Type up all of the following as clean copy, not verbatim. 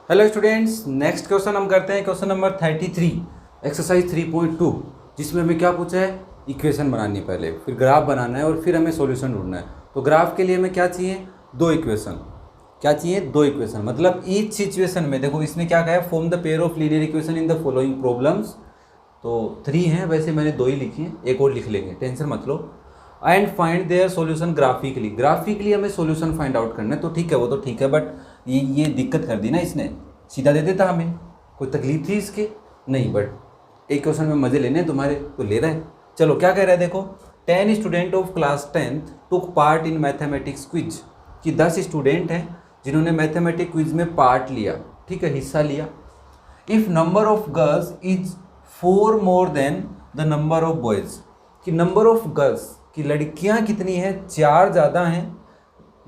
Hello students, next question हम करते हैं क्वेश्चन नंबर 33 एक्सरसाइज 3.2, जिसमें हमें क्या पूछा है, इक्वेशन बनानी है पहले, फिर ग्राफ बनाना है और फिर हमें सॉल्यूशन ढूंढना है। तो ग्राफ के लिए हमें क्या चाहिए, दो इक्वेशन। क्या चाहिए, दो इक्वेशन। मतलब ईच सिचुएशन में देखो इसने क्या कहा है, form the pair of linear equation in the following problems. तो 3 हैं, वैसे मैंने 2 ही लिखी हैं, एक और लिख लेंगे, टेंशन मत लो। And find their solution graphically. Graphically हमें सॉल्यूशन फाइंड आउट करना है। तो ठीक है, वो तो ठीक है, बट ये दिक्कत कर दी ना इसने, सीधा दे देता हमें। कोई तकलीफ थी इसकी? नहीं, बट एक क्वेश्चन में मजे लेने हैं तुम्हारे, तो ले रहा है। चलो क्या कह रहा है, देखो 10 student of class 10th took part in mathematics quiz. कि 10 स्टूडेंट हैं जिन्होंने मैथमेटिक्स क्विज में पार्ट लिया, ठीक है, हिस्सा लिया। If number of girls is 4 more than the number of boys. कि नंबर ऑफ गर्ल्स की लड़कियां कितनी हैं, 4 ज़्यादा हैं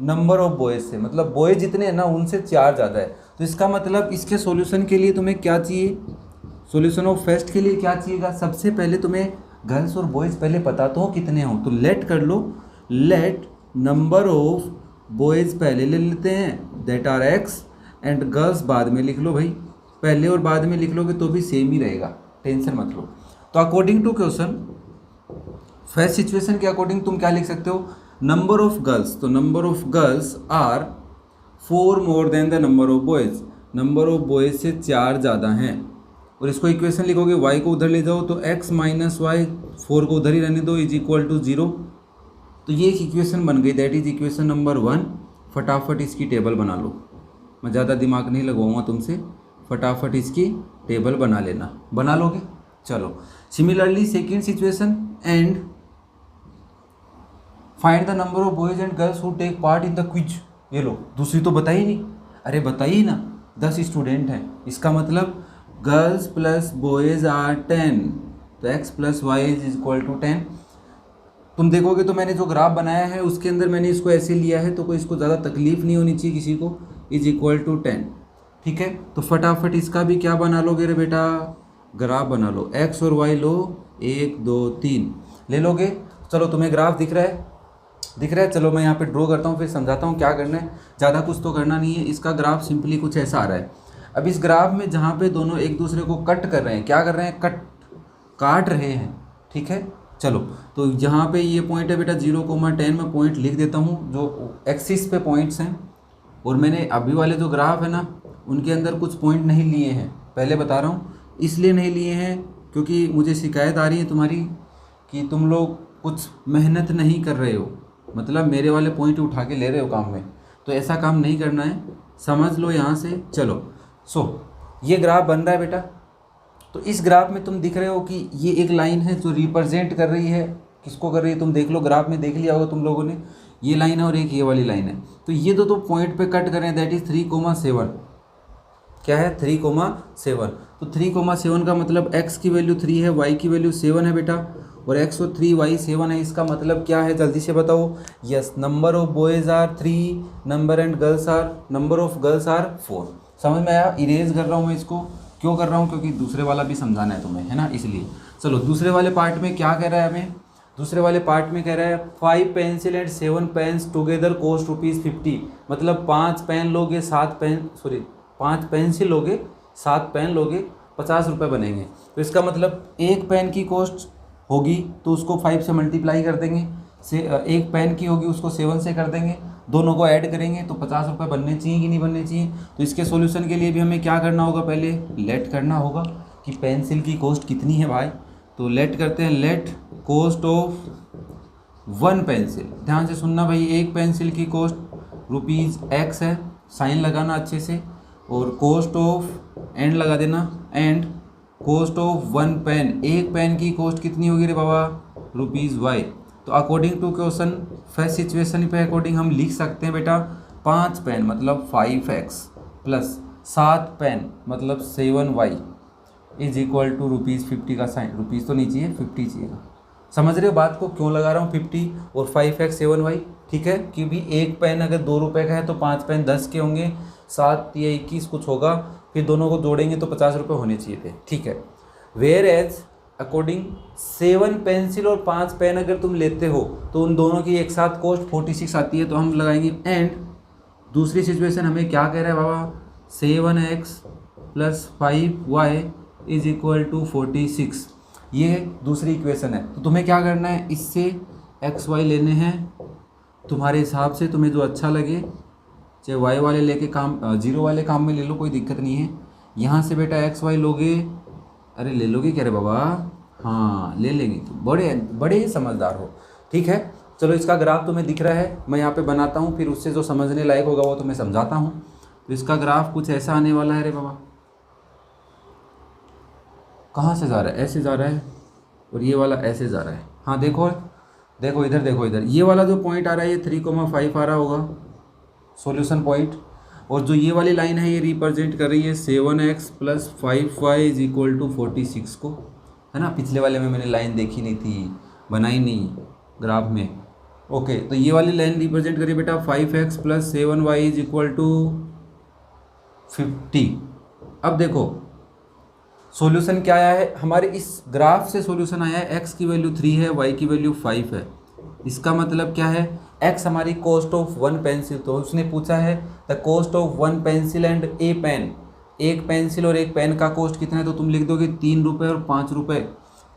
नंबर ऑफ बॉयज़ से। मतलब बॉयज़ जितने हैं ना, उनसे 4 ज़्यादा है। तो इसका मतलब इसके सॉल्यूशन के लिए तुम्हें क्या चाहिए, सॉल्यूशन ऑफ फर्स्ट के लिए क्या चाहिएगा, सबसे पहले तुम्हें गर्ल्स और बॉयज़ पहले पता तो हो कितने हों। तो लेट कर लो, लेट नंबर ऑफ बॉयज़ पहले ले लेते हैं, that are x, and girls बाद में लिख लो भाई। पहले और बाद में लिख लोगे तो भी सेम ही रहेगा, टेंशन मत लो। तो according to question, first situation के अकॉर्डिंग तुम क्या लिख सकते हो, नंबर ऑफ गर्ल्स। तो number of girls are 4 more than the number of boys. Number of boys से 4 ज़्यादा हैं। और इसको इक्वेशन लिखोगे, y को उधर ले जाओ तो x माइनस वाई, 4 को उधर ही रहने दो, इज इक्वल टू 0। तो ये एक इक्वेशन बन गई, दैट इज इक्वेशन नंबर 1। फटाफट इसकी टेबल बना लो, मैं ज़्यादा दिमाग नहीं लगवाऊंगा तुमसे, फटाफट इसकी टेबल बना लेना। बना लोगे? चलो, similarly second situation, and find the number of boys and girls who take part in the quiz. ये लो, दूसरी तो बताई नहीं। अरे बताइए ना, 10 स्टूडेंट हैं, इसका मतलब गर्ल्स प्लस बॉयज़ आर 10, तो x plus y is equal to 10। तुम देखोगे तो मैंने जो ग्राफ बनाया है उसके अंदर मैंने इसको ऐसे लिया है, तो कोई इसको ज़्यादा तकलीफ नहीं होनी चाहिए किसी को, इज इक्वल टू 10। ठीक है, तो फटाफट इसका भी क्या बना लोगे रे बेटा, ग्राफ बना लो। x और y लो, 1 2 3 ले लोगे। चलो, तुम्हें ग्राफ दिख रहा है, दिख रहा है? चलो मैं यहाँ पे ड्रॉ करता हूँ, फिर समझाता हूँ क्या करना है। ज़्यादा कुछ तो करना नहीं है। इसका ग्राफ सिंपली कुछ ऐसा आ रहा है। अब इस ग्राफ में जहाँ पे दोनों एक दूसरे को कट कर रहे हैं, क्या कर रहे हैं, काट रहे हैं, ठीक है। चलो, तो यहाँ पे ये पॉइंट है बेटा 0,10, मैं पॉइंट लिख देता हूँ जो एक्सिस पे पॉइंट्स हैं। और मैंने अभी वाले जो ग्राफ है ना, उनके अंदर कुछ पॉइंट नहीं लिए हैं, पहले बता रहा हूँ। इसलिए नहीं लिए हैं क्योंकि मुझे शिकायत आ रही है तुम्हारी कि तुम लोग कुछ मेहनत नहीं कर रहे हो, मतलब मेरे वाले पॉइंट उठा के ले रहे हो काम में। तो ऐसा काम नहीं करना है, समझ लो यहाँ से। चलो, ये ग्राफ बन रहा है बेटा। तो इस ग्राफ में तुम दिख रहे हो कि ये एक लाइन है जो रिप्रेजेंट कर रही है, किसको कर रही है, तुम देख लो, ग्राफ में देख लिया होगा तुम लोगों ने। ये लाइन है और एक ये वाली लाइन है। तो ये दो पॉइंट पे कट कर रहे हैं, दैट इज 3,7। क्या है, 3,7। तो 3,7 का मतलब x की वैल्यू 3 है, y की वैल्यू 7 है बेटा, और x और 3 y 7 है। इसका मतलब क्या है, जल्दी से बताओ। Yes, number of boys are 3, number of girls are 4। समझ में आया? इरेज कर रहा हूँ मैं इसको, क्यों कर रहा हूँ, क्योंकि दूसरे वाला भी समझाना है तुम्हें, है ना, इसलिए। चलो, दूसरे वाले पार्ट में क्या कह रहा है हमें, दूसरे वाले पार्ट में कह रहा है 5 pencil and 7 pens together cost ₹50। मतलब 5 पेन लोगे, 5 पेंसिल लोगे, 7 पेन लोगे, 50 रुपये बनेंगे। तो इसका मतलब एक पेन की कॉस्ट होगी तो उसको 5 से मल्टीप्लाई कर देंगे, एक पेन की होगी उसको 7 से कर देंगे, दोनों को ऐड करेंगे तो 50 रुपये बनने चाहिए कि नहीं बनने चाहिए। तो इसके सॉल्यूशन के लिए भी हमें क्या करना होगा, पहले लेट करना होगा कि पेंसिल की कॉस्ट कितनी है भाई। तो लेट करते हैं, लेट कॉस्ट ऑफ 1 पेंसिल। ध्यान से सुनना भाई, एक पेंसिल की कॉस्ट ₹x है, साइन लगाना अच्छे से, और कॉस्ट ऑफ एंड लगा देना, एंड कॉस्ट ऑफ 1 पेन, एक पेन की कॉस्ट कितनी होगी रे बाबा, ₹y। तो according to question, first situation पे अकॉर्डिंग हम लिख सकते हैं बेटा 5 पेन मतलब 5x प्लस 7 पेन मतलब 7y इज इक्वल टू ₹50 का साइन। रुपीज़ तो नहीं चाहिए, 50 चाहिएगा। समझ रहे हो बात को, क्यों लगा रहा हूँ 50 और 5x 7y, ठीक है। क्योंकि एक पेन अगर ₹2 का है तो 5 पेन 10 के होंगे, 7 या 21 कुछ होगा, फिर दोनों को जोड़ेंगे तो 50 रुपये होने चाहिए थे, ठीक है। वेयर एज अकॉर्डिंग 7 पेंसिल और 5 पेन अगर तुम लेते हो तो उन दोनों की एक साथ कॉस्ट 46 आती है। तो हम लगाएंगे एंड दूसरी सिचुएशन हमें क्या कह रहा है बाबा, 7x plus 5y is equal to 46। ये दूसरी इक्वेशन है। तो तुम्हें क्या करना है, इससे एक्स वाई लेने हैं तुम्हारे हिसाब से, तुम्हें जो अच्छा लगे, चाहे वाई वाले लेके काम, जीरो वाले काम में ले लो, कोई दिक्कत नहीं है। यहाँ से बेटा एक्स वाई लोगे, अरे ले लोगे क्या रे बाबा, हाँ ले लेंगे, तुम बड़े बड़े ही समझदार हो। ठीक है, चलो इसका ग्राफ तुम्हें दिख रहा है, मैं यहाँ पे बनाता हूँ, फिर उससे जो समझने लायक होगा वो तुम्हें समझाता हूँ। तो इसका ग्राफ कुछ ऐसा आने वाला है रे बाबा। कहाँ से जा रहा है, ऐसे जा रहा है, और ये वाला ऐसे जा रहा है। हाँ देखो देखो इधर, देखो इधर, ये वाला जो पॉइंट आ रहा है ये 3,5 आ रहा होगा सॉल्यूशन पॉइंट, और जो ये वाली लाइन है ये रिप्रेजेंट कर रही है 7x plus 5y is equal to 46 को, है ना। पिछले वाले में मैंने लाइन देखी नहीं थी, बनाई नहीं ग्राफ में। ओके, तो ये वाली लाइन रिप्रेजेंट करिए बेटा 5x plus 7y is equal to 50। अब देखो सॉल्यूशन क्या आया है हमारे इस ग्राफ से, सॉल्यूशन आया है x की वैल्यू 3 है, y की वैल्यू 5 है। इसका मतलब क्या है, x हमारी कॉस्ट ऑफ 1 पेंसिल, तो उसने पूछा है the cost of 1 pencil and a pen, एक पेंसिल और एक पेन का कॉस्ट कितना है, तो तुम लिख दोगे 3 रुपये और 5 रुपये।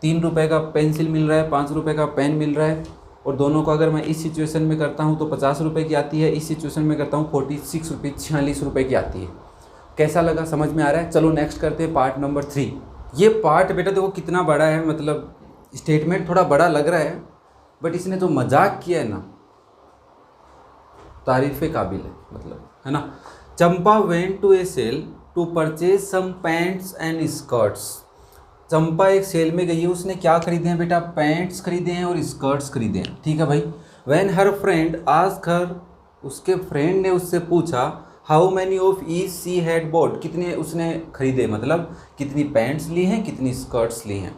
3 रुपये का पेंसिल मिल रहा है, 5 रुपये का पेन मिल रहा है, और दोनों को अगर मैं इस सिचुएशन में करता हूँ तो 50 रुपये की आती है, इस सिचुएशन में करता हूँ 46 रुपये 46 रुपये की आती है। कैसा लगा, समझ में आ रहा है। चलो नेक्स्ट करते हैं पार्ट नंबर 3। ये पार्ट बेटा देखो कितना बड़ा है, मतलब स्टेटमेंट थोड़ा बड़ा लग रहा है, बट इसने जो मजाक किया है ना, तारीफ़े काबिल है, मतलब, है ना। Champa went to a sale to purchase some pants and skirts. Champa एक सेल में गई है, उसने क्या खरीदे हैं बेटा, पैंट्स खरीदे हैं और स्कर्ट्स खरीदे हैं। ठीक है भाई। When her friend asked her, उसके फ्रेंड ने उससे पूछा how many of each she had bought, कितने उसने खरीदे, मतलब कितनी पैंट्स ली हैं, कितनी स्कर्ट्स ली हैं।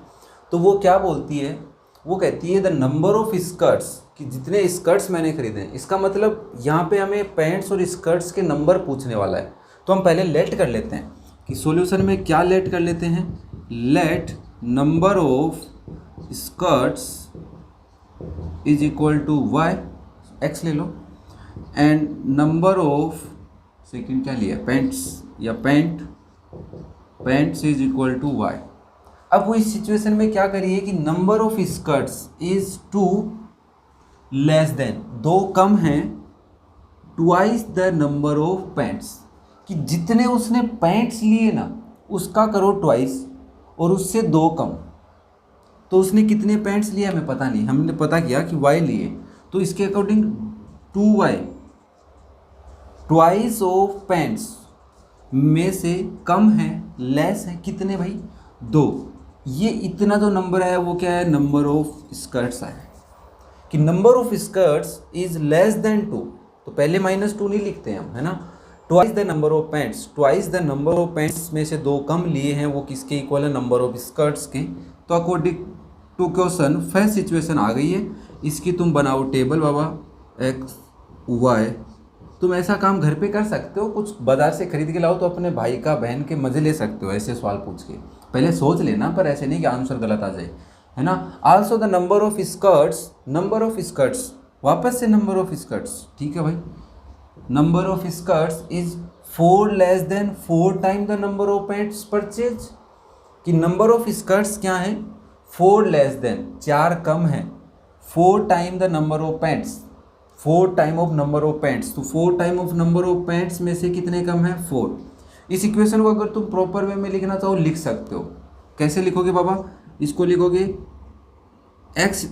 तो वो क्या बोलती है, वो कहती है द नंबर ऑफ स्कर्ट्स, कि जितने स्कर्ट्स मैंने खरीदे हैं। इसका मतलब यहाँ पे हमें पैंट्स और स्कर्ट्स के नंबर पूछने वाला है। तो हम पहले लेट कर लेते हैं कि सॉल्यूशन में क्या लेट कर लेते हैं, let number of skirts is equal to y, x ले लो, एंड नंबर ऑफ, सेकेंड क्या लिया, पैंट्स या pants is equal to y. अब वो इस सिचुएशन में क्या करिए कि number of skirts is 2 less than, 2 कम हैं, twice the number of pants, कि जितने उसने पैंट्स लिए ना उसका करो ट्वाइस, और उससे 2 कम। तो उसने कितने पैंट्स लिए हमें पता नहीं, हमने पता किया कि वाई लिए, तो इसके according 2y twice of pants में से कम है, लेस है, कितने भाई, 2। ये इतना जो नंबर है वो क्या है, नंबर ऑफ स्कर्ट्स है, कि number of skirts is less than 2। तो पहले -2 नहीं लिखते हम, है ना। Twice the number of pants, twice the number of pants में से 2 कम लिए हैं, वो किसके इक्वल है, नंबर ऑफ स्कर्ट्स के। तो according to question first situation आ गई है, इसकी तुम बनाओ टेबल बाबा, एक्स वाई। तुम ऐसा काम घर पे कर सकते हो, कुछ बाजार से खरीद के लाओ तो अपने भाई का बहन के मजे ले सकते हो, ऐसे सवाल पूछ के। पहले सोच लेना, पर ऐसे नहीं कि आंसर गलत आ जाए, है ना। Also the number of skirts, number of skirts, वापस से नंबर ऑफ स्कर्ट्स, ठीक है भाई, number of skirts is 4 less than 4 time the number of pants purchase, कि नंबर ऑफ स्कर्ट्स क्या है, 4 लेस देन, 4 कम है, 4 time the number of pants, 4 time of number of pants. तो 4 time of number of pants में से कितने कम है, 4। इस इक्वेशन को अगर तुम प्रॉपर वे में लिखना चाहो लिख सकते हो। कैसे लिखोगे बाबा, इसको लिखोगे x,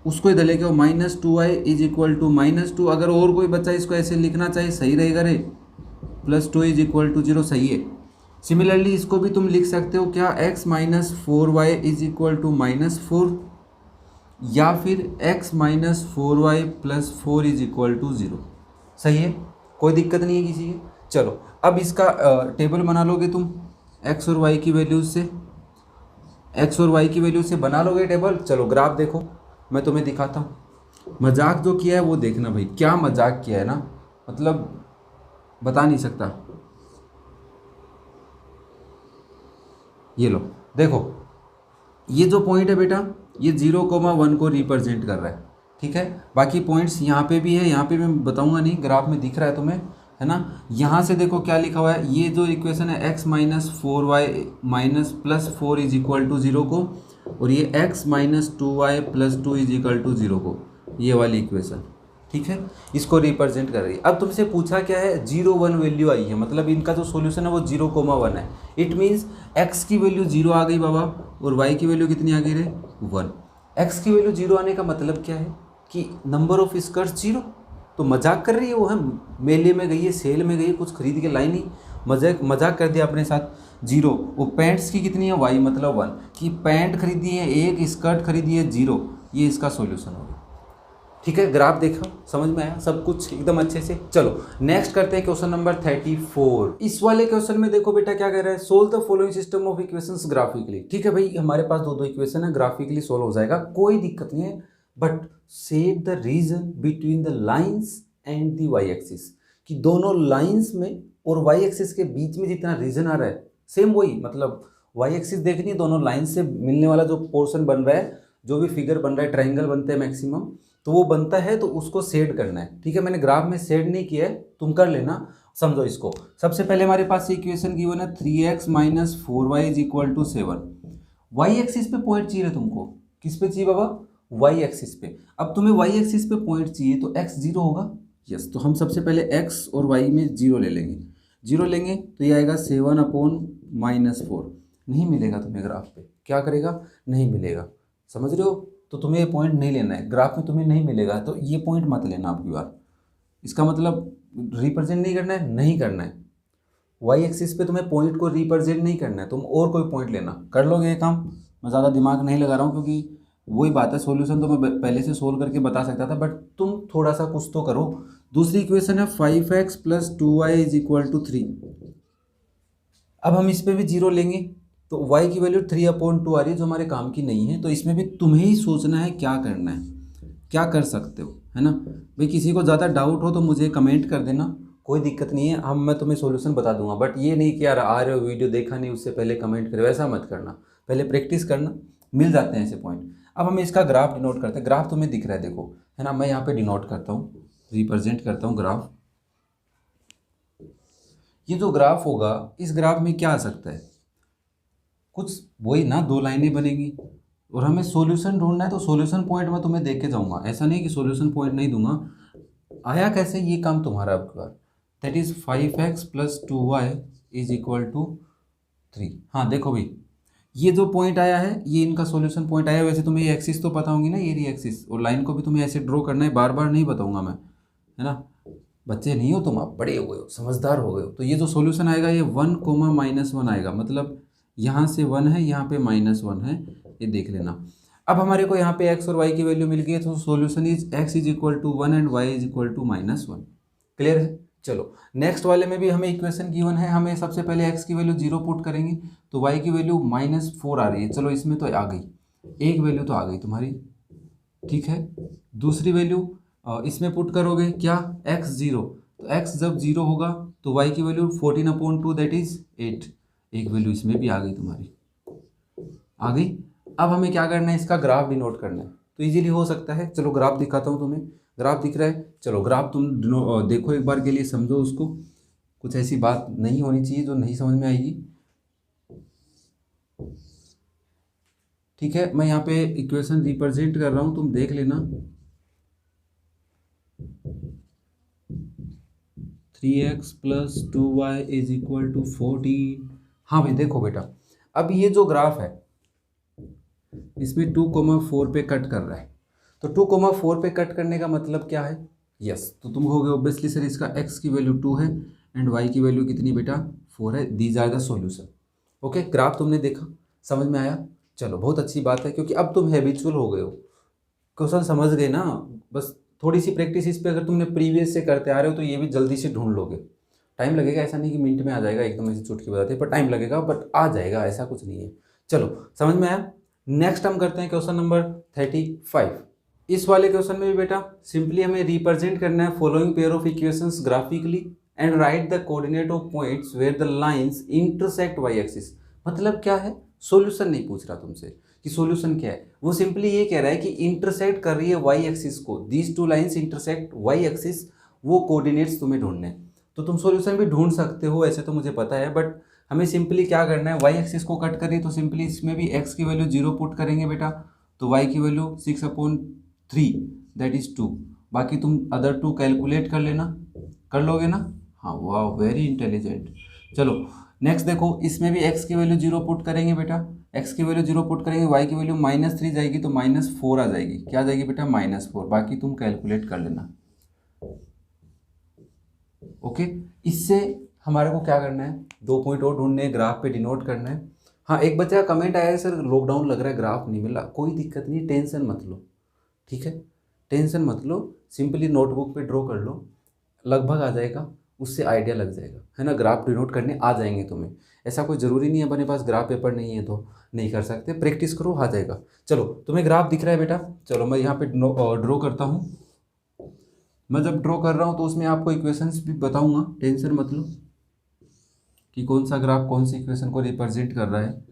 उसको इधर लेके आओ, -2y इज इक्वल टू -2। अगर और कोई बच्चा इसको ऐसे लिखना चाहिए सही रहेगा रे, +2 इज इक्वल टू 0, सही है। सिमिलरली इसको भी तुम लिख सकते हो क्या, x - 4y is equal to -4, या फिर x - 4y + 4 is equal to 0, सही है, कोई दिक्कत नहीं है किसी की। चलो अब इसका टेबल बना लोगे तुम, x और y की वैल्यूज से, x और y की वैल्यू से बना लोगे टेबल। चलो ग्राफ देखो, मैं तुम्हें दिखाता हूँ। मजाक जो किया है वो देखना भाई, क्या मजाक किया है ना, मतलब बता नहीं सकता। ये लो देखो, ये जो पॉइंट है बेटा ये 0,1 को रिप्रेजेंट कर रहा है, ठीक है। बाकी पॉइंट्स यहाँ पे भी है, यहाँ पे मैं बताऊँगा नहीं, ग्राफ में दिख रहा है तुम्हें, है ना। यहाँ से देखो क्या लिखा हुआ है, ये जो इक्वेशन है x minus 4y minus plus 4 is equal to 0 को, और ये x minus 2y plus 2 is equal to 0 को, ये वाली इक्वेशन, ठीक है, इसको रिप्रेजेंट कर रही है। अब तुमसे पूछा क्या है, 0 1 वैल्यू आई है, मतलब इनका जो सॉल्यूशन है वो 0,1 है। इट मीन्स x की वैल्यू 0 आ गई बाबा, और y की वैल्यू कितनी आ गई रे, 1। x की वैल्यू 0 आने का मतलब क्या है कि नंबर ऑफ स्कर्ट्स 0। तो मजाक कर रही है वो, हम मेले में गई है, सेल में गई है, कुछ खरीद के लाई नहीं, मजाक कर दिया अपने साथ 0। वो पैंट्स की कितनी है, y मतलब 1, कि पैंट खरीदी है 1, स्कर्ट खरीदी है 0, ये इसका सॉल्यूशन होगा। ठीक है, ग्राफ देखा, समझ में आया सब कुछ एकदम अच्छे से। चलो नेक्स्ट करते हैं क्वेश्चन नंबर 34। इस वाले क्वेश्चन में देखो बेटा क्या कह रहा है, solve the following system of equations graphically. ठीक है भाई, हमारे पास दो इक्वेशन है, ग्राफिकली सोल्व हो जाएगा, कोई दिक्कत नहीं है, but set the region between the lines and the y axis, कि दोनों लाइन्स में और वाई एक्सिस के बीच में जितना रीजन आ रहा है सेम वही, मतलब वाई एक्सिस देखनी है, दोनों लाइन से मिलने वाला जो पोर्शन बन रहा है, जो भी फिगर बन रहा है, ट्रायंगल बनते हैं मैक्सिमम, तो वो बनता है, तो उसको सेट करना है। ठीक है, मैंने ग्राफ में सेट नहीं किया है, तुम कर लेना, समझो इसको। सबसे पहले हमारे पास इक्वेशन गिवन है 3x minus 4y is equal to 7। Y axis पे पॉइंट चाहिए तुमको, किस पे चाहिए बाबा, वाई एक्सिस पे। अब तुम्हें वाई एक्सिस पे पॉइंट चाहिए तो x 0 होगा, यस। तो हम सबसे पहले x और y में 0 ले लेंगे, 0 लेंगे तो ये आएगा 7/-4। नहीं मिलेगा तुम्हें ग्राफ पे, क्या करेगा, नहीं मिलेगा, समझ रहे हो। तो तुम्हें ये पॉइंट नहीं लेना है, ग्राफ में तुम्हें नहीं मिलेगा, तो ये पॉइंट मत लेना आपकी बार। इसका मतलब रिप्रेजेंट नहीं करना है, नहीं करना है, वाई एक्सिस पे तुम्हें पॉइंट को रिप्रेजेंट नहीं करना है, तुम और कोई पॉइंट लेना। कर लोगे ये काम, मैं ज़्यादा दिमाग नहीं लगा रहा हूँ, क्योंकि वही बात है, सॉल्यूशन तो मैं पहले से सोल्व करके बता सकता था, बट तुम थोड़ा सा कुछ तो करो। दूसरी इक्वेशन है 5x plus 2y is equal to 3। अब हम इस पर भी 0 लेंगे, तो y की वैल्यू 3/2 आ रही है, जो हमारे काम की नहीं है। तो इसमें भी तुम्हें ही सोचना है क्या करना है, क्या कर सकते हो, है ना भाई। किसी को ज़्यादा डाउट हो तो मुझे कमेंट कर देना, कोई दिक्कत नहीं है, मैं तुम्हें सॉल्यूशन बता दूंगा। बट ये नहीं कि यार आ रहे हो वीडियो देखा नहीं उससे पहले कमेंट करो, ऐसा मत करना, पहले प्रैक्टिस करना, मिल जाते हैं ऐसे पॉइंट। अब हम इसका ग्राफ डिनोट करते हैं, ग्राफ तुम्हें दिख रहा है देखो, है ना, मैं यहाँ पे डिनोट करता हूँ, रिप्रेजेंट करता हूँ ग्राफ। ये जो ग्राफ होगा, इस ग्राफ में क्या आ सकता है, कुछ वही ना, दो लाइनें बनेगी, और हमें सॉल्यूशन ढूंढना है। तो सॉल्यूशन पॉइंट मैं तुम्हें देख के जाऊंगा, ऐसा नहीं कि सॉल्यूशन पॉइंट नहीं दूंगा। आया कैसे, ये काम तुम्हारा अब बार, that is 5x plus 2y is equal to 3। हाँ देखो भाई, ये जो पॉइंट आया है ये इनका सॉल्यूशन पॉइंट आया। वैसे तुम्हें ये एक्सिस तो पता होंगी ना, ये रही एक्सिस, और लाइन को भी तुम्हें ऐसे ड्रॉ करना है, बार बार नहीं बताऊंगा मैं, है ना। बच्चे नहीं हो तुम, आप बड़े हो गए हो, समझदार हो गए हो। तो ये जो सॉल्यूशन आएगा ये 1, -1 आएगा, मतलब यहाँ से 1 है, यहाँ पे -1 है, ये देख लेना। अब हमारे को यहाँ पे x और y की वैल्यू मिल गई है, तो solution is x is equal to 1 and y is equal to -1। Clear है। चलो नेक्स्ट वाले में भी हमें इक्वेशन गिवन है, हमें सबसे पहले x की वैल्यू 0 पुट करेंगे, तो y की वैल्यू -4 आ रही है। चलो इसमें तो आ गई, एक वैल्यू तो आ गई तुम्हारी, ठीक है। दूसरी वैल्यू इसमें पुट करोगे क्या, x 0, तो x जब 0 होगा तो y की वैल्यू 14/2 दैट इज 8, एक वैल्यू इसमें भी आ गई तुम्हारी, आ गई। अब हमें क्या करना है, इसका ग्राफ डिनोट करना है, तो इजीली हो सकता है। चलो ग्राफ दिखाता हूँ तुम्हें, ग्राफ दिख रहा है, चलो ग्राफ तुम देखो एक बार के लिए, समझो उसको, कुछ ऐसी बात नहीं होनी चाहिए जो नहीं समझ में आएगी। ठीक है, मैं यहाँ पे इक्वेशन रिप्रेजेंट कर रहा हूँ, तुम देख लेना। 3x plus 2y is equal to 14। हाँ भाई देखो बेटा, अब ये जो ग्राफ है इसमें 2,4 पे कट कर रहा है, तो 2,4 पे कट करने का मतलब क्या है, यस। तो तुम कहोगे ऑब्वियसली सर इसका x की वैल्यू 2 है एंड y की वैल्यू कितनी बेटा 4 है, these are the solution. Okay, graph तुमने देखा, समझ में आया, चलो बहुत अच्छी बात है, क्योंकि अब तुम हैबिचुअल हो गए हो, क्वेश्चन समझ गए ना। बस थोड़ी सी प्रैक्टिस इस पे अगर तुमने प्रीवियस से करते आ रहे हो तो ये भी जल्दी से ढूंढ लोगे। टाइम लगेगा, ऐसा नहीं कि मिनट में आ जाएगा एकदम ऐसे चुटकी बजाते, पर टाइम लगेगा, बट आ जाएगा, ऐसा कुछ नहीं है। चलो समझ में आया। नेक्स्ट हम करते हैं क्वेश्चन नंबर 35। इस वाले क्वेश्चन में भी बेटा सिंपली हमें रिप्रेजेंट करना है following pair of equations graphically and write the coordinate of points where the lines intersect y axis. मतलब क्या है, सॉल्यूशन नहीं पूछ रहा तुमसे कि सॉल्यूशन क्या है, वो सिंपली ये कह रहा है कि इंटरसेक्ट कर रही है वाई एक्सिस को, these two lines intersect y axis, वो कोऑर्डिनेट्स तुम्हें ढूंढने हैं। तो तुम सॉल्यूशन भी ढूंढ सकते हो, ऐसे तो मुझे पता है, बट हमें सिंपली क्या करना है, वाई एक्सिस को कट करिए तो सिंपली इसमें भी एक्स की वैल्यू 0 पुट करेंगे बेटा, तो वाई की वैल्यू 6/3 दैट इज 2। बाकी तुम अदर टू कैलकुलेट कर लेना, कर लोगे ना? हाँ, वाह, वेरी इंटेलिजेंट। चलो नेक्स्ट देखो, इसमें भी x की वैल्यू 0 पुट करेंगे बेटा, x की वैल्यू 0 पुट करेंगे, y की वैल्यू -3 जाएगी तो -4 आ जाएगी। क्या जाएगी बेटा? -4। बाकी तुम कैलकुलेट कर लेना। ओके, इससे हमारे को क्या करना है, 2 पॉइंट और ढूंढने, ग्राफ पे डिनोट करना है। हाँ, एक बच्चे का कमेंट आया है, सर लॉकडाउन लग रहा है ग्राफ नहीं मिला। कोई दिक्कत नहीं, टेंशन मत लो, ठीक है, टेंशन मत लो, सिंपली नोटबुक पे ड्रॉ कर लो, लगभग आ जाएगा, उससे आइडिया लग जाएगा, है ना। ग्राफ डिनोट करने आ जाएंगे तुम्हें, ऐसा कोई ज़रूरी नहीं है अपने पास ग्राफ पेपर नहीं है तो नहीं कर सकते, प्रैक्टिस करो, आ जाएगा। चलो तुम्हें ग्राफ दिख रहा है बेटा, चलो मैं यहाँ पे ड्रॉ करता हूँ। मैं जब ड्रॉ कर रहा हूँ तो उसमें आपको इक्वेशंस भी बताऊंगा, टेंशन मत लो कि कौन सा ग्राफ कौन सी इक्वेशन को रिप्रेजेंट कर रहा है,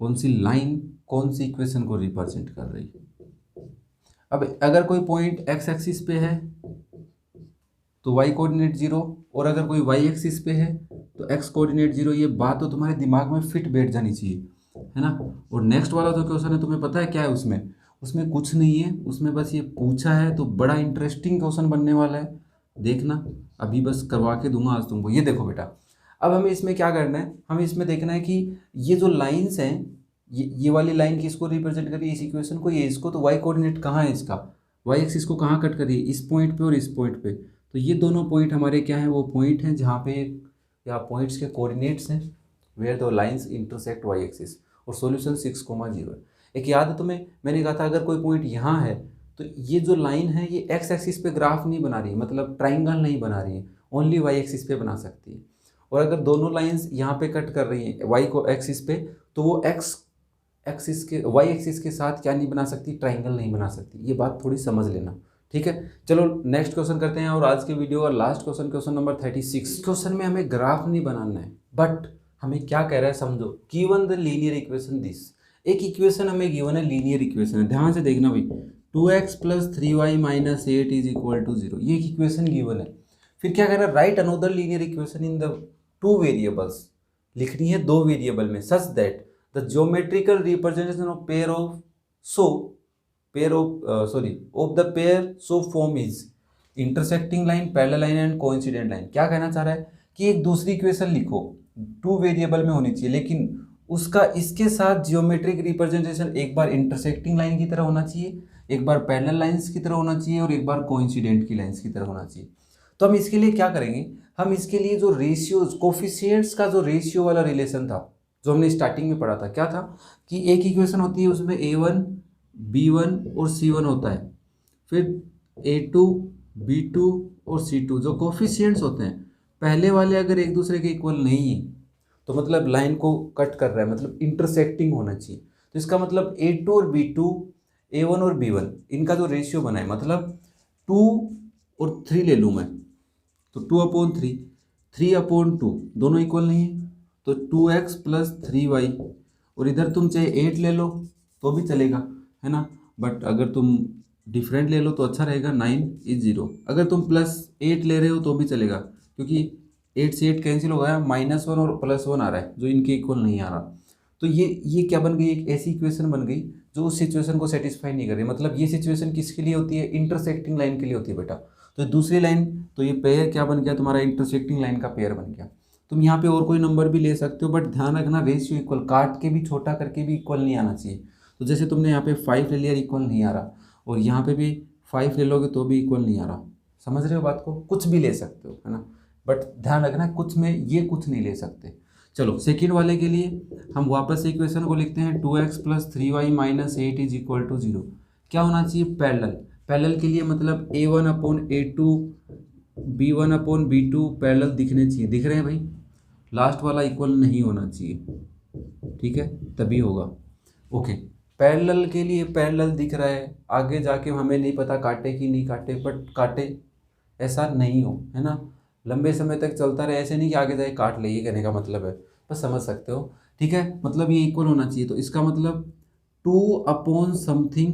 कौन सी लाइन कौन सी इक्वेशन को रिप्रेजेंट कर रही है। अब अगर कोई पॉइंट एक्स एक्सिस पे है तो y कोऑर्डिनेट 0, और अगर कोई y एक्सिस पे है तो x कोऑर्डिनेट 0। ये बात तो तुम्हारे दिमाग में फिट बैठ जानी चाहिए, है ना। और नेक्स्ट वाला जो क्वेश्चन है तुम्हें पता है क्या है उसमें? उसमें कुछ नहीं है, उसमें बस ये पूछा है, तो बड़ा इंटरेस्टिंग क्वेश्चन बनने वाला है, देखना, अभी बस करवा के दूंगा आज तुमको। ये देखो बेटा, अब हमें इसमें क्या करना है, हमें इसमें देखना है कि ये जो लाइन्स हैं, ये वाली लाइन किसको रिप्रेजेंट कर रही है, इस इक्वेशन को, ये इसको, तो वाई कोऑर्डिनेट कहाँ है इसका, वाई एक्सिस को कहाँ कट कर रही है, इस पॉइंट पे और इस पॉइंट पे। तो ये दोनों पॉइंट हमारे क्या हैं, वो पॉइंट हैं जहाँ पे या पॉइंट्स के कोऑर्डिनेट्स हैं where the lines intersect y axis, और सॉल्यूशन 6,0 है। एक याद है तुम्हें, मैंने कहा था अगर कोई पॉइंट यहाँ है तो ये जो लाइन है ये एक्स एक्सिस पे ग्राफ नहीं बना रही है, मतलब ट्राइंगल नहीं बना रही है, ओनली वाई एक्सिस पे बना सकती है। और अगर दोनों लाइंस यहाँ पे कट कर रही हैं वाई को एक्सिस पे, तो वो एक्स एक्सिस के वाई एक्सिस के साथ क्या नहीं बना सकती, ट्राइंगल नहीं बना सकती। ये बात थोड़ी समझ लेना, ठीक है। चलो नेक्स्ट क्वेश्चन करते हैं, और आज के वीडियो का last question, question number 36। Question में हमें ग्राफ नहीं बनाना है, बट हमें क्या कह रहा है समझो, given the linear equation this. एक इक्वेशन हमें गिवन है, लीनियर इक्वेशन है, ध्यान से देखना भाई, 2x + 3y - 8 = 0, ये एक इक्वेशन गिवन है। फिर क्या कह रहा है, right another linear equation in the 2 variables, लिखनी है 2 वेरिएबल में, such that the geometrical representation of pair of of the pair so form is intersecting line, parallel line and coincident line। क्या कहना चाह रहा है कि एक दूसरी इक्वेशन लिखो, 2 वेरिएबल में होनी चाहिए, लेकिन उसका इसके साथ जियोमेट्रिक रिप्रेजेंटेशन एक बार इंटरसेक्टिंग लाइन की तरह होना चाहिए, एक बार पैरेलल लाइंस की तरह होना चाहिए, और एक बार कोइंसिडेंट की लाइंस की तरह होना चाहिए। तो हम इसके लिए क्या करेंगे, हम इसके लिए जो रेशियोज कोफिशिएंट्स का जो रेशियो वाला रिलेशन था जो हमने स्टार्टिंग में पढ़ा था, क्या था कि एक इक्वेशन होती है उसमें a1 b1 और c1 होता है, फिर a2 b2 और c2, जो कोफिशिएंट्स होते हैं पहले वाले अगर एक दूसरे के इक्वल नहीं है तो मतलब लाइन को कट कर रहा है, मतलब इंटरसेक्टिंग होना चाहिए। तो इसका मतलब a2 और b2, a1 और b1, इनका जो रेशियो बना है, मतलब 2 और 3 ले लूँ मैं, तो 2/3, 3/2 दोनों इक्वल नहीं है, तो 2x + 3y, और इधर तुम चाहे 8 ले लो तो भी चलेगा, है ना, बट अगर तुम डिफरेंट ले लो तो अच्छा रहेगा, 9 = 0। अगर तुम +8 ले रहे हो तो भी चलेगा, क्योंकि 8 से 8 कैंसिल हो गया, -1 और +1 आ रहा है जो इनके इक्वल नहीं आ रहा। तो ये क्या बन गई, एक ऐसी इक्वेशन बन गई जो उस सिचुएशन को सेटिस्फाई नहीं कर रही। मतलब ये सिचुएशन किसके लिए होती है, इंटरसेक्टिंग लाइन के लिए होती है बेटा। तो दूसरी लाइन, तो ये पेयर क्या बन गया तुम्हारा, इंटरसेक्टिंग लाइन का पेयर बन गया। तुम यहाँ पे और कोई नंबर भी ले सकते हो, बट ध्यान रखना रेशियो इक्वल, काट के भी छोटा करके भी इक्वल नहीं आना चाहिए। तो जैसे तुमने यहाँ पे 5 ले लिया, इक्वल नहीं आ रहा, और यहाँ पे भी 5 ले लोगे तो भी इक्वल नहीं आ रहा। समझ रहे हो बात को, कुछ भी ले सकते हो, है ना, बट ध्यान रखना कुछ में ये कुछ नहीं ले सकते। चलो सेकेंड वाले के लिए हम वापस से इक्वेशन को लिखते हैं, 2x + 3y - 8 = 0। क्या होना चाहिए, पैरेलल। पैरेलल के लिए मतलब a1/a2 b1/b2 पैरेलल दिखने चाहिए, दिख रहे हैं भाई, लास्ट वाला इक्वल नहीं होना चाहिए, ठीक है, तभी होगा। ओके, पैरेलल के लिए पैरेलल दिख रहा है, आगे जाके हमें नहीं पता काटे कि नहीं काटे, बट काटे ऐसा नहीं हो, है ना, लंबे समय तक चलता रहे, ऐसे नहीं कि आगे जाके काट ले, ये कहने का मतलब है, बस समझ सकते हो, ठीक है। मतलब ये इक्वल होना चाहिए, तो इसका मतलब 2/समथिंग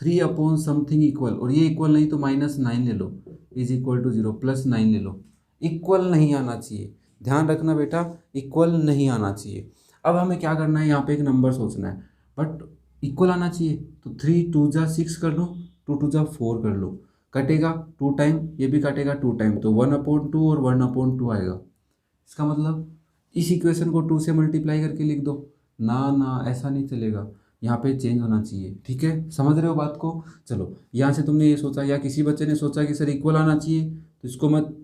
3/समथिंग इक्वल, और ये इक्वल नहीं तो -9 ले लो, = 0, +9 ले लो, इक्वल नहीं आना चाहिए, ध्यान रखना बेटा, इक्वल नहीं आना चाहिए। अब हमें क्या करना है, यहाँ पे एक नंबर सोचना है, बट इक्वल आना चाहिए। तो 3 2 जा 6 कर लो, 2 2 जा 4 कर लो, कटेगा 2 टाइम, ये भी कटेगा 2 टाइम, तो 1/2 और 1/2 आएगा। इसका मतलब इस इक्वेशन को 2 से मल्टीप्लाई करके लिख दो। ना ना, ऐसा नहीं चलेगा, यहाँ पे चेंज होना चाहिए। ठीक है, समझ रहे हो बात को? चलो, यहाँ से तुमने ये सोचा या किसी बच्चे ने सोचा कि सर इक्वल आना चाहिए, तो इसको मत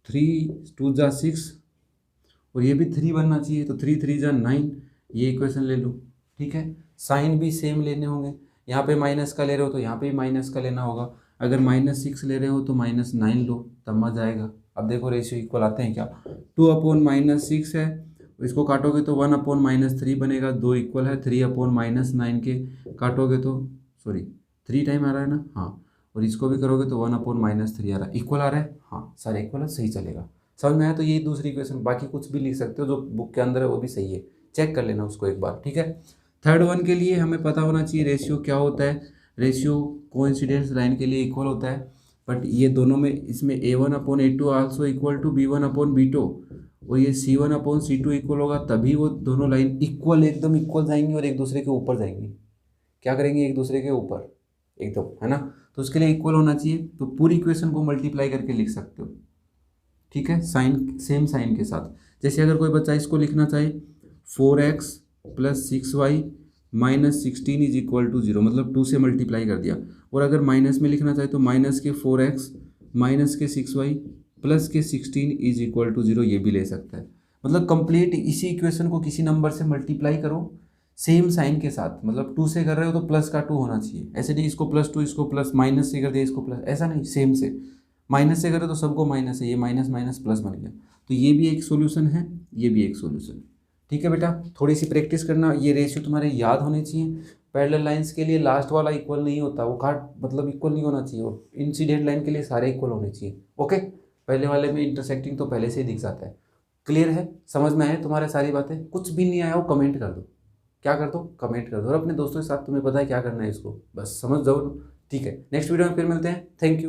3 2 जा 6 और ये भी 3 बनना चाहिए, तो 3 3 जा 9, ये इक्वेशन ले लो। ठीक है, साइन भी सेम लेने होंगे, यहाँ पे माइनस का ले रहे हो तो यहाँ पे भी माइनस का लेना होगा। अगर -6 ले रहे हो तो -9 लो, तब मजा आएगा। अब देखो रेशियो इक्वल आते हैं क्या, 2/-6 है, इसको काटोगे तो 1/-3 बनेगा, 2 इक्वल है, 3/-9 के काटोगे तो सॉरी 3 टाइम आ रहा है ना, हाँ, और इसको भी करोगे तो 1/-3 आ रहा है, इक्वल आ रहा है, हाँ सारे इक्वल है, सही चलेगा। समझ में आया? तो यही दूसरी इक्वेशन, बाकी कुछ भी लिख सकते हो जो बुक के अंदर है वो भी सही है, चेक कर लेना उसको एक बार। ठीक है, थर्ड वन के लिए हमें पता होना चाहिए रेशियो क्या होता है। रेशियो कोइंसिडेंस लाइन के लिए इक्वल होता है, बट ये दोनों में, इसमें A1/A2 also equal to B1/B2, और ये C1/C2 इक्वल होगा, तभी वो दोनों लाइन इक्वल, एकदम इक्वल जाएंगी और एक दूसरे के ऊपर जाएंगी। क्या करेंगे, एक दूसरे के ऊपर एकदम, है ना? तो उसके लिए इक्वल होना चाहिए, तो पूरी इक्वेशन को मल्टीप्लाई करके लिख सकते हो। ठीक है, साइन सेम साइन के साथ। जैसे अगर कोई बच्चा इसको लिखना चाहे 4x + 6y - 16 is equal to 0, मतलब 2 से मल्टीप्लाई कर दिया। और अगर माइनस में लिखना चाहे तो -4x -6y + 16 is equal to 0, ये भी ले सकता है। मतलब कंप्लीट इसी इक्वेशन को किसी नंबर से मल्टीप्लाई करो सेम साइन के साथ, मतलब 2 से कर रहे हो तो प्लस का 2 होना चाहिए, ऐसे नहीं इसको +2 इसको प्लस, माइनस से कर दिया इसको प्लस, ऐसा नहीं, सेम से। माइनस से करो तो सबको माइनस है, ये माइनस माइनस प्लस बन गया, तो ये भी एक सॉल्यूशन है, ये भी एक सॉल्यूशन। ठीक है बेटा, थोड़ी सी प्रैक्टिस करना, ये रेशियो तुम्हारे याद होने चाहिए। पैरेलल लाइंस के लिए लास्ट वाला इक्वल नहीं होता, वो काट मतलब इक्वल नहीं होना चाहिए, और इंसिडेंट लाइन के लिए सारे इक्वल होने चाहिए। ओके, पहले वाले में इंटरसेक्टिंग तो पहले से ही दिख जाता है। क्लियर है, समझ में आए तुम्हारे सारी बातें? कुछ भी नहीं आया हो कमेंट कर दो, क्या कर दो, कमेंट कर दो, और अपने दोस्तों के साथ तुम्हें पता है क्या करना है इसको, बस समझ जाओ। ठीक है, नेक्स्ट वीडियो में फिर मिलते हैं, थैंक यू।